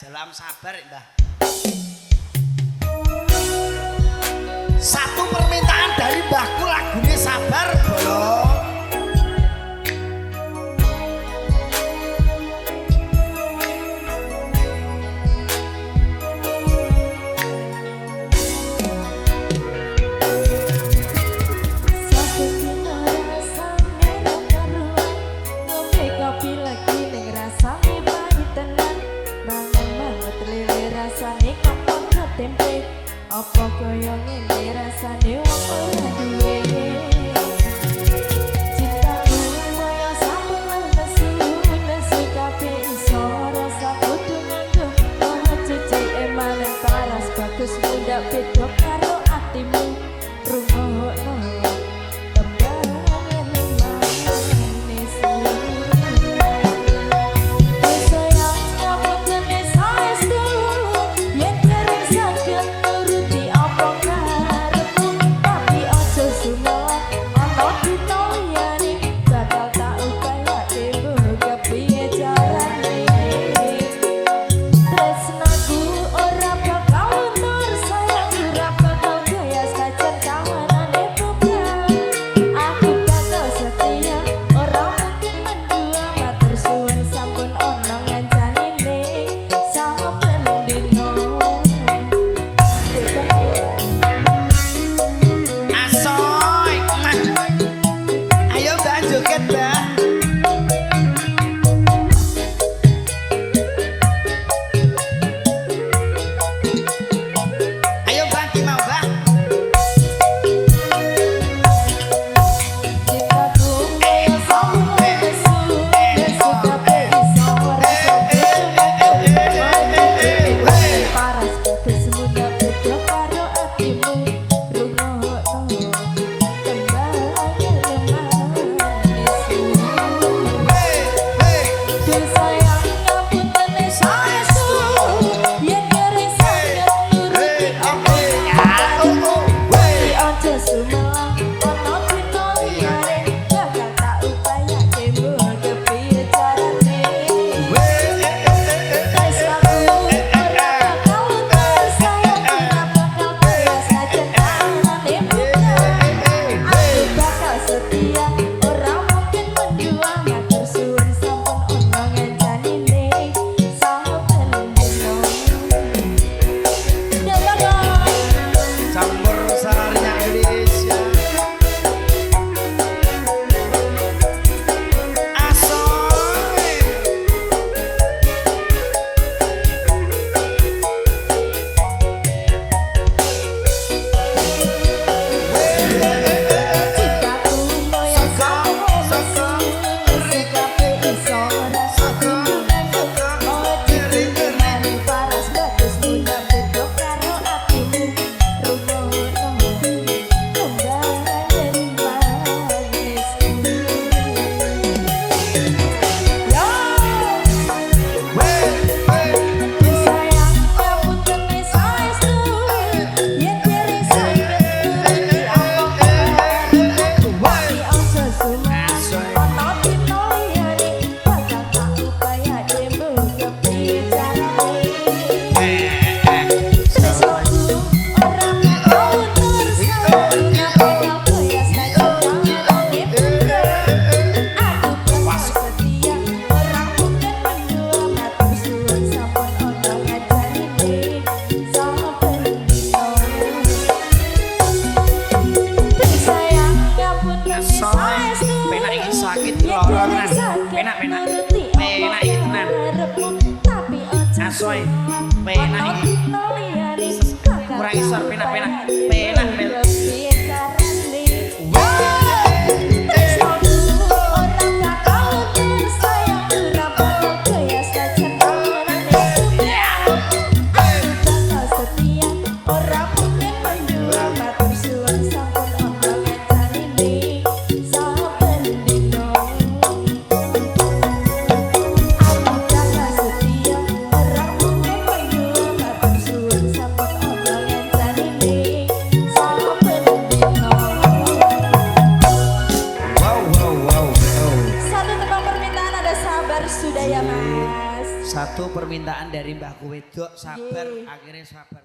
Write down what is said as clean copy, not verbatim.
Dalam sabar, Mbah. Satu permintaan dari mbahku lagunya Sabar, Bolo. Apa kaya ngene rasane wong ora duwe cintaku kaya sambung nesu kabeh iso rasa kudu nganggo cuci emanen paras bagus muda beda karo atimu rungokno Asoy, penak iki. Kurang isor penak-penak. Penak mel. Sampai dari mbahku wedok sabar Nggih. akhirnya sabar